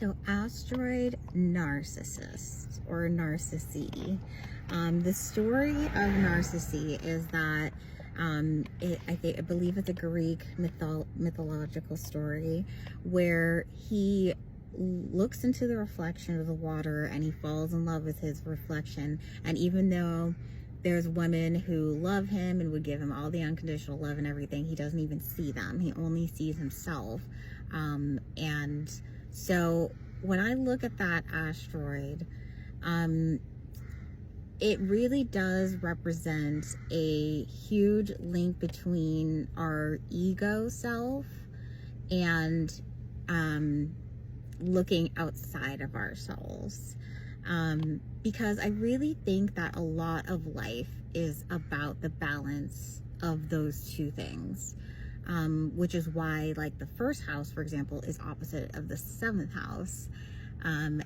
So Asteroid Narcissus or Narcissi. The story of Narcissi is that I believe it's a Greek mythological story where he looks into the reflection of the water and he falls in love with his reflection. And even though there's women who love him and would give him all the unconditional love and everything, he doesn't even see them. He only sees himself. And so when I look at that asteroid, it really does represent a huge link between our ego self and looking outside of ourselves. Because I really think that a lot of life is about the balance of those two things. Which is why, like, the first house, for example, is opposite of the seventh house. And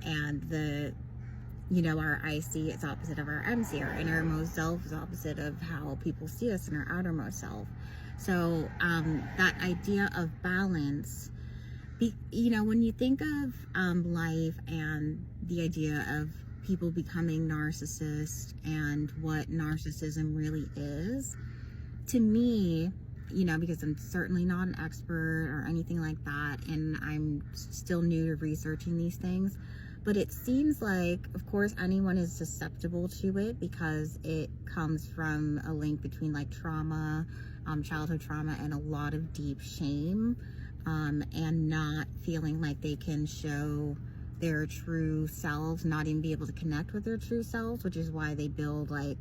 our IC is opposite of our MC. Our innermost self is opposite of how people see us in our outermost self. So that idea of balance, when you think of life and the idea of people becoming narcissists and what narcissism really is, to me, because I'm certainly not an expert or anything like that, and I'm still new to researching these things, but it seems like, of course, anyone is susceptible to it because it comes from a link between like trauma, childhood trauma, and a lot of deep shame, and not feeling like they can show their true selves, not even be able to connect with their true selves, which is why they build like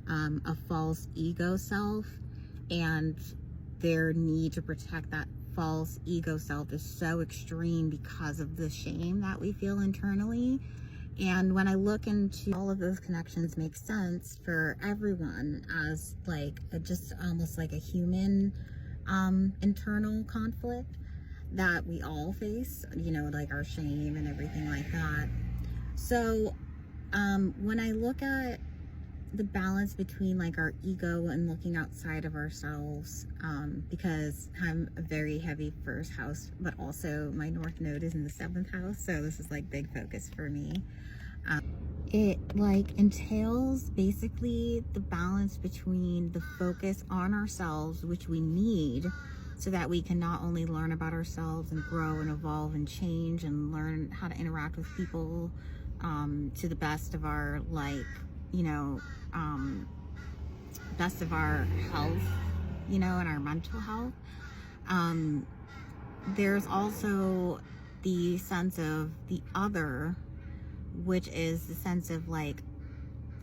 a false ego self. And their need to protect that false ego self is so extreme because of the shame that we feel internally. And when I look into all of those connections, make sense for everyone as like just almost like a human internal conflict that we all face, like our shame and everything like that. So when I look at the balance between like our ego and looking outside of ourselves, because I'm a very heavy first house, but also my north node is in the seventh house, so this is like big focus for me. It like entails basically the balance between the focus on ourselves, which we need so that we can not only learn about ourselves and grow and evolve and change and learn how to interact with people to the best of our best of our health, and our mental health. There's also the sense of the other, which is the sense of like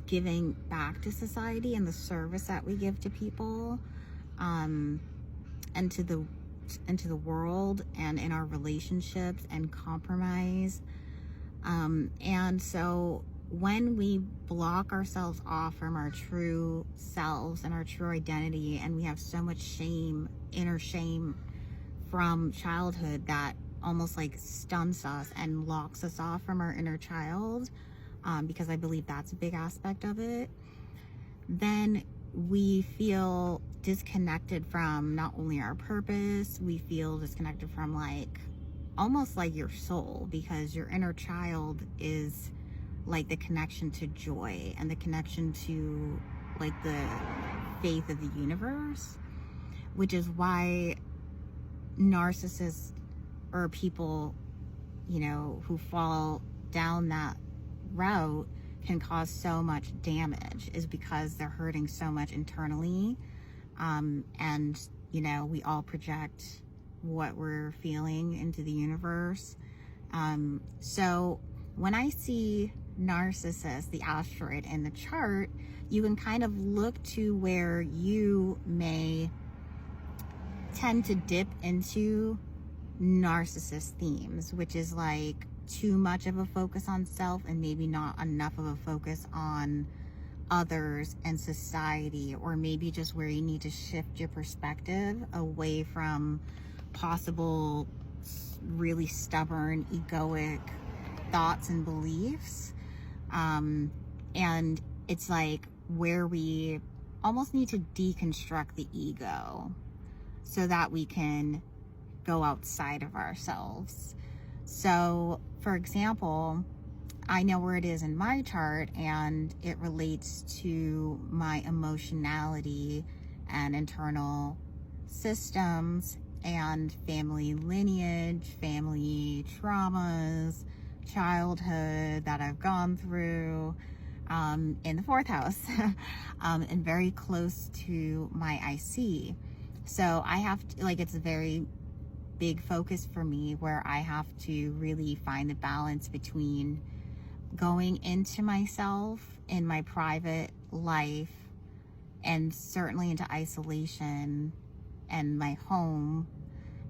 giving back to society and the service that we give to people, and to the world and in our relationships and compromise. And so when we block ourselves off from our true selves and our true identity, and we have so much shame, inner shame from childhood that almost like stunts us and locks us off from our inner child, because I believe that's a big aspect of it, then we feel disconnected from not only our purpose, we feel disconnected from like almost like your soul, because your inner child is like the connection to joy and the connection to like the faith of the universe, which is why narcissists or people, who fall down that route can cause so much damage, is because they're hurting so much internally. And we all project what we're feeling into the universe. So when I see Narcissus, the asteroid, in the chart, you can kind of look to where you may tend to dip into narcissist themes, which is like too much of a focus on self and maybe not enough of a focus on others and society, or maybe just where you need to shift your perspective away from possible really stubborn egoic thoughts and beliefs. And it's like where we almost need to deconstruct the ego so that we can go outside of ourselves. So, for example, I know where it is in my chart, and it relates to my emotionality and internal systems and family lineage, family traumas, childhood that I've gone through, in the fourth house, and very close to my IC. So I have to, like, it's a very big focus for me where I have to really find the balance between going into myself in my private life and certainly into isolation and my home,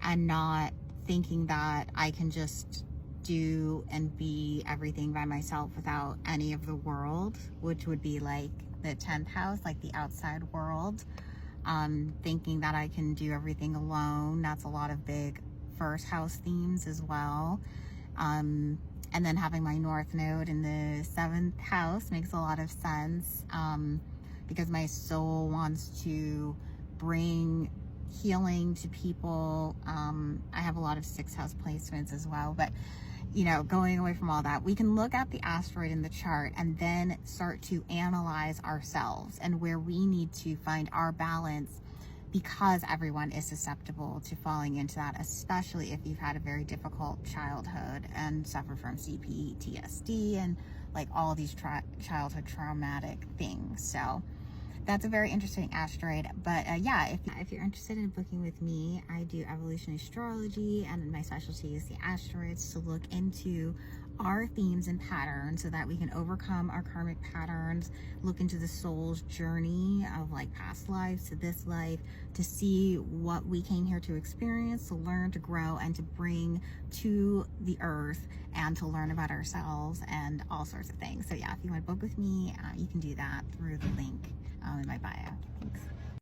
and not thinking that I can just do and be everything by myself without any of the world, which would be like the 10th house, like the outside world. Thinking that I can do everything alone. That's a lot of big first house themes as well. And then having my North Node in the 7th house makes a lot of sense, because my soul wants to bring healing to people. I have a lot of 6th house placements as well, but you know, going away from all that, we can look at the asteroid in the chart and then start to analyze ourselves and where we need to find our balance, because everyone is susceptible to falling into that, especially if you've had a very difficult childhood and suffer from CPTSD and like all these childhood traumatic things. So that's a very interesting asteroid. But yeah, if you're interested in booking with me, I do evolutionary astrology, and my specialty is the asteroids, to look into our themes and patterns so that we can overcome our karmic patterns, look into the soul's journey of like past lives to this life, to see what we came here to experience, to learn, to grow, and to bring to the earth, and to learn about ourselves and all sorts of things. So yeah, if you want to book with me, you can do that through the link